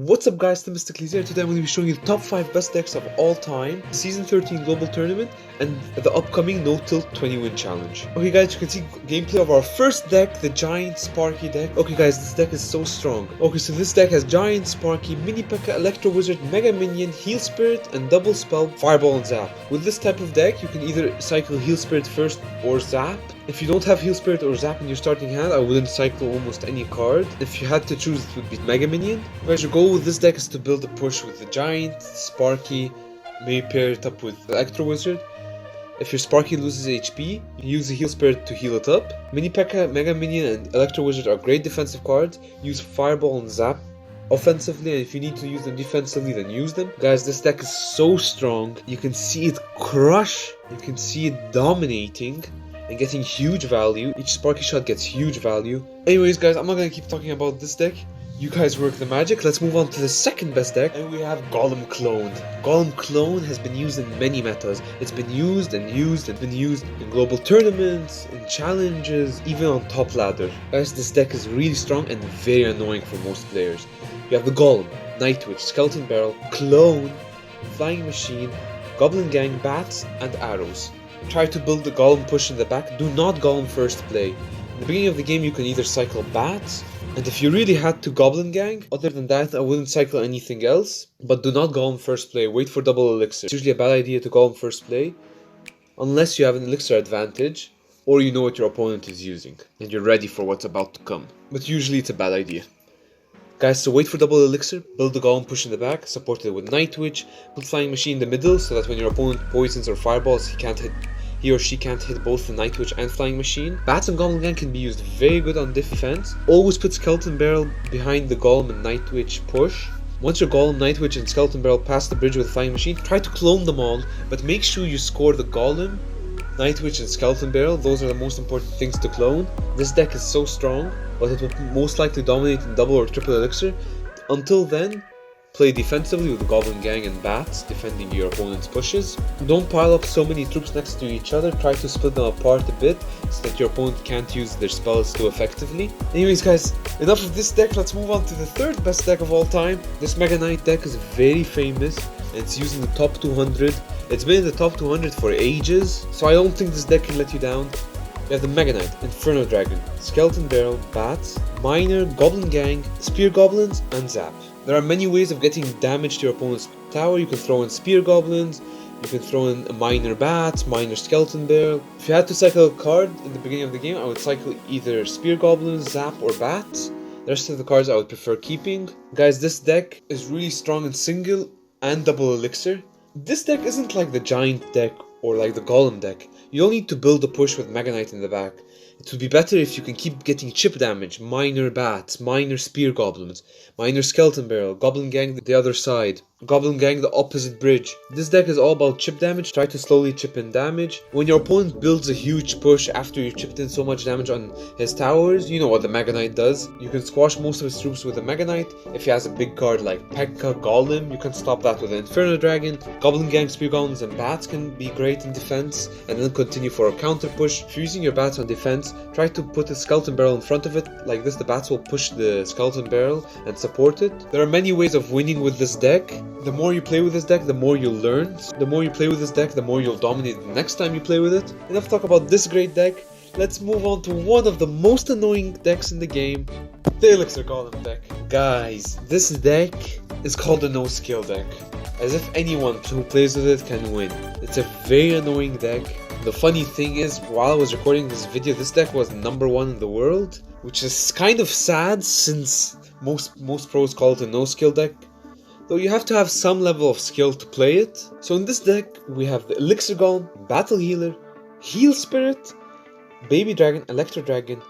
What's up guys, Themistocles here. Today I'm going to be showing you the top 5 best decks of all time, the Season 13 Global Tournament, and the upcoming No Tilt 20 Win Challenge. Okay guys, you can see gameplay of our first deck, the Giant Sparky deck. Okay guys, this deck is so strong. Okay, so this deck has Giant Sparky, Mini Pekka, Electro Wizard, Mega Minion, Heal Spirit, and Double Spell, Fireball and Zap. With this type of deck, you can either cycle Heal Spirit first or Zap. If you don't have Heal Spirit or Zap in your starting hand, I wouldn't cycle almost any card. If you had to choose, it would be Mega Minion. Guys, your goal with this deck is to build a push with the Giant, Sparky, maybe pair it up with the Electro Wizard. If your Sparky loses HP, you use the Heal Spirit to heal it up. Mini Pekka, Mega Minion, and Electro Wizard are great defensive cards. Use Fireball and Zap offensively, and if you need to use them defensively, then use them. Guys, this deck is so strong. You can see it crush, you can see it dominating and getting huge value. Each Sparky shot gets huge value. Anyways guys, I'm not gonna keep talking about this deck. You guys work the magic. Let's move on to the second best deck, and we have Golem Clone. Golem Clone has been used in many metas. It's been used and used and been used in global tournaments, in challenges, even on top ladder. Guys, this deck is really strong and very annoying for most players. You have the Golem, Night Witch, Skeleton Barrel, Clone, Flying Machine, Goblin Gang, Bats, and Arrows. Try to build the Golem push in the back. Do not Golem first play. In the beginning of the game, you can either cycle Bats, and if you really had to Goblin Gang, other than that, I wouldn't cycle anything else. But do not Golem first play. Wait for double Elixir. It's usually a bad idea to Golem first play, unless you have an Elixir advantage, or you know what your opponent is using, and you're ready for what's about to come. But usually it's a bad idea. Guys, so wait for double Elixir, build the Golem push in the back, support it with Night Witch, put Flying Machine in the middle so that when your opponent poisons or fireballs, he or she can't hit both the Night Witch and Flying Machine. Bats and Goblin Gang can be used very good on defense. Always put Skeleton Barrel behind the Golem and Night Witch push. Once your Golem, Night Witch, and Skeleton Barrel pass the bridge with Flying Machine, try to clone them all, but make sure you score the Golem, Night Witch, and Skeleton Barrel. Those are the most important things to clone. This deck is so strong, but it will most likely dominate in double or triple Elixir. Until then, play defensively with Goblin Gang and Bats, defending your opponent's pushes. Don't pile up so many troops next to each other. Try to split them apart a bit so that your opponent can't use their spells too effectively. Anyways guys, enough of this deck. Let's move on to the third best deck of all time. This Mega Knight deck is very famous and it's used in the top 200. It's been in the top 200 for ages, so I don't think this deck can let you down. We have the Mega Knight, Inferno Dragon, Skeleton Barrel, Bats, Miner, Goblin Gang, Spear Goblins, and Zap. There are many ways of getting damage to your opponent's tower. You can throw in Spear Goblins, you can throw in Miner Bats, Miner Skeleton Barrel. If you had to cycle a card in the beginning of the game, I would cycle either Spear Goblins, Zap, or Bats. The rest of the cards I would prefer keeping. Guys, this deck is really strong in single and double Elixir. This deck isn't like the Giant deck or like the Golem deck. You don't need to build a push with Mega Knight in the back. It would be better if you can keep getting chip damage, Miner Bats, Miner Spear Goblins, Miner Skeleton Barrel, Goblin Gang the other side, Goblin Gang the opposite bridge. This deck is all about chip damage. Try to slowly chip in damage. When your opponent builds a huge push after you chipped in so much damage on his towers, you know what the Mega Knight does. You can squash most of his troops with the Mega Knight. If he has a big card like Pekka, Golem, you can stop that with the Inferno Dragon. Goblin Gang, Spear Goblins, and Bats can be great in defense and then continue for a counter push. If you're using your Bats on defense, try to put a Skeleton Barrel in front of it. Like this, the Bats will push the Skeleton Barrel and support it. There are many ways of winning with this deck. The more you play with this deck, the more you'll learn. The more you play with this deck, the more you'll dominate the next time you play with it. Enough talk about this great deck. Let's move on to one of the most annoying decks in the game, the Elixir Golem deck. Guys, this deck is called the no skill deck, as if anyone who plays with it can win. It's a very annoying deck. The funny thing is, while I was recording this video, this deck was #1 in the world, which is kind of sad since most pros call it a no skill deck. Though you have to have some level of skill to play it. So in this deck, we have the Elixir Golem, Battle Healer, Heal Spirit, Baby Dragon, Electro Dragon,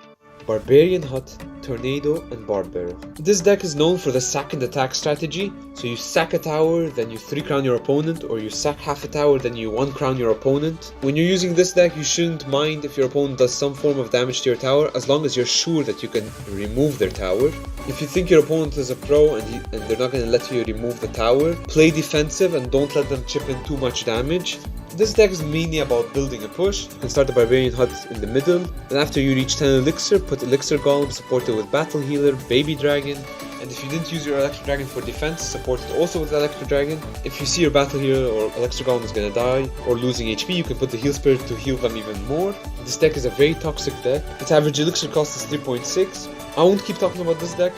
Barbarian Hut, Tornado, and Barbarrel. This deck is known for the sack and attack strategy. So you sack a tower, then you 3-crown your opponent, or you sack half a tower, then you 1-crown your opponent. When you're using this deck, you shouldn't mind if your opponent does some form of damage to your tower, as long as you're sure that you can remove their tower. If you think your opponent is a pro and they're not going to let you remove the tower, play defensive and don't let them chip in too much damage. This deck is mainly about building a push. You can start the Barbarian Hut in the middle, and after you reach 10 Elixir, put Elixir Golem supported with Battle Healer, Baby Dragon, And if you didn't use your Electro Dragon for defense, support it also with Electro Dragon. If you see your battle hero or Elixir Golem is gonna die or losing HP, you can put the heal spirit to heal them even more. This deck is a very toxic deck. Its average elixir cost is 3.6. I won't keep talking about this deck.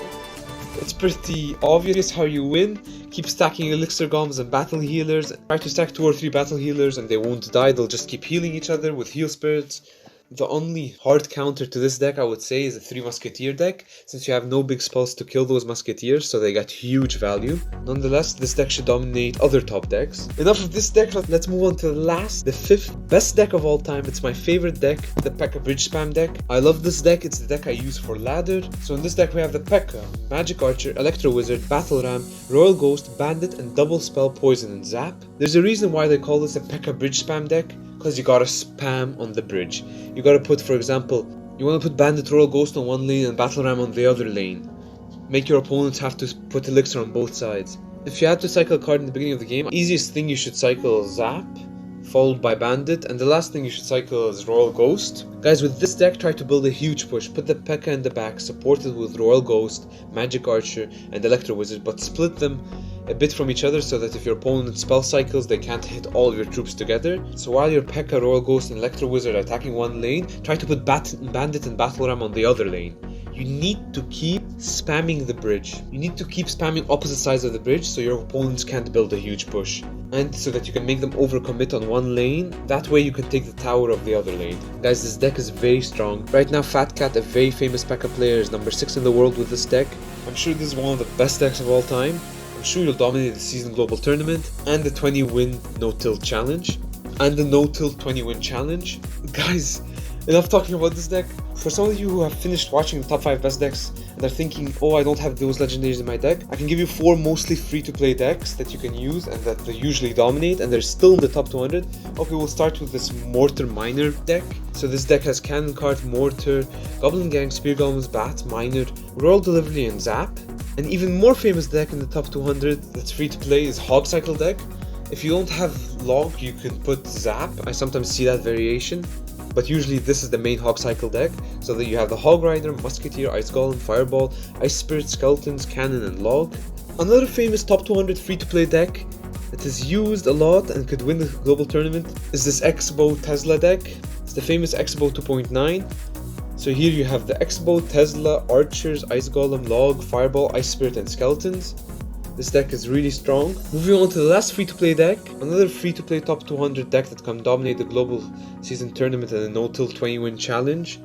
It's pretty obvious how you win. Keep stacking Elixir Golems and Battle Healers. Try to stack 2 or 3 Battle Healers and they won't die, they'll just keep healing each other with Heal Spirits. The only hard counter to this deck I would say is a 3 Musketeer deck, since you have no big spells to kill those Musketeers, so they get huge value. Nonetheless, this deck should dominate other top decks. Enough of this deck, let's move on to the 5th best deck of all time. It's my favorite deck, the Pekka Bridge Spam deck. I love this deck, it's the deck I use for ladder. So in this deck we have the Pekka, Magic Archer, Electro Wizard, Battle Ram, Royal Ghost, Bandit, and Double Spell, Poison, and Zap. There's a reason why they call this a Pekka Bridge Spam deck, because you gotta spam on the bridge. You gotta put, for example, you wanna put Bandit, Royal Ghost on one lane and Battle Ram on the other lane. Make your opponents have to put Elixir on both sides. If you had to cycle a card in the beginning of the game, easiest thing you should cycle is Zap, followed by Bandit, and the last thing you should cycle is Royal Ghost. Guys, with this deck, try to build a huge push. Put the Pekka in the back, support it with Royal Ghost, Magic Archer, and Electro Wizard, but split them a bit from each other so that if your opponent spell cycles, they can't hit all your troops together. So while your Pekka, Royal Ghost, and Electro Wizard are attacking one lane, try to put Bandit and Battle Ram on the other lane. You need to keep spamming the bridge. You need to keep spamming opposite sides of the bridge so your opponents can't build a huge push. And so that you can make them overcommit on one lane, that way you can take the tower of the other lane. Guys, this deck is very strong. Right now Fat Cat, a very famous Pekka player, is number 6 in the world with this deck. I'm sure this is one of the best decks of all time. I'm sure you'll dominate the season global tournament and the 20-win no-tilt challenge and the no-tilt 20-win challenge. Guys, enough talking about this deck. For some of you who have finished watching the top 5 best decks and are thinking, oh, I don't have those legendaries in my deck, I can give you 4 mostly free-to-play decks that you can use and that they usually dominate, and they're still in the top 200. Okay, we'll start with this Mortar Miner deck. So this deck has Cannon Cart, Mortar, Goblin Gang, Spear Golems, Bat, Miner, Royal Delivery, and Zap. An even more famous deck in the top 200 that's free to play is Hog Cycle deck. If you don't have Log, you can put Zap. I sometimes see that variation, but usually this is the main Hog Cycle deck, so that you have the Hog Rider, Musketeer, Ice Golem, Fireball, Ice Spirit, Skeletons, Cannon, and Log. Another famous top 200 free to play deck that is used a lot and could win the global tournament is this X-Bow Tesla deck. It's the famous X-Bow 2.9. So here you have the X-Bow, Tesla, Archers, Ice Golem, Log, Fireball, Ice Spirit, and Skeletons. This deck is really strong. Moving on to the last free-to-play deck, another free-to-play top 200 deck that can dominate the global season tournament and the no-tilt 20-win challenge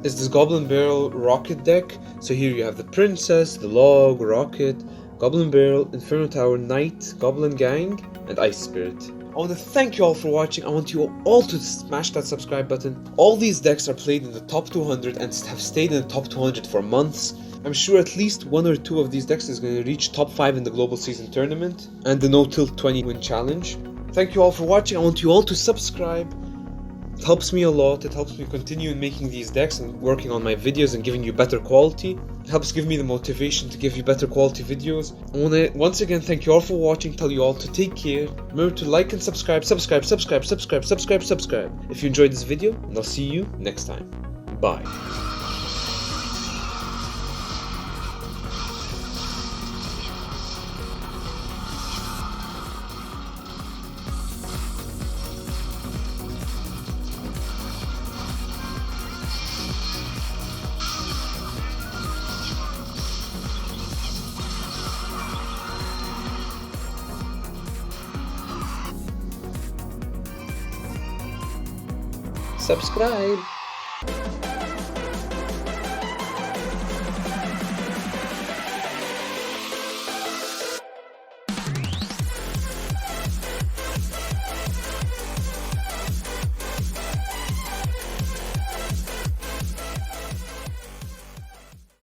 is this Goblin Barrel Rocket deck. So here you have the Princess, the Log, Rocket, Goblin Barrel, Inferno Tower, Knight, Goblin Gang, and Ice Spirit. I want to thank you all for watching. I want you all to smash that subscribe button. All these decks are played in the top 200 and have stayed in the top 200 for months. I'm sure at least 1 or 2 of these decks is going to reach top 5 in the global season tournament and the no-tilt 20-win challenge. Thank you all for watching. I want you all to subscribe. It helps me a lot. It helps me continue making these decks and working on my videos and giving you better quality. It helps give me the motivation to give you better quality videos. I want to once again thank you all for watching, tell you all to take care. Remember to like and subscribe. If you enjoyed this video, and I'll see you next time. Bye. Subscribe.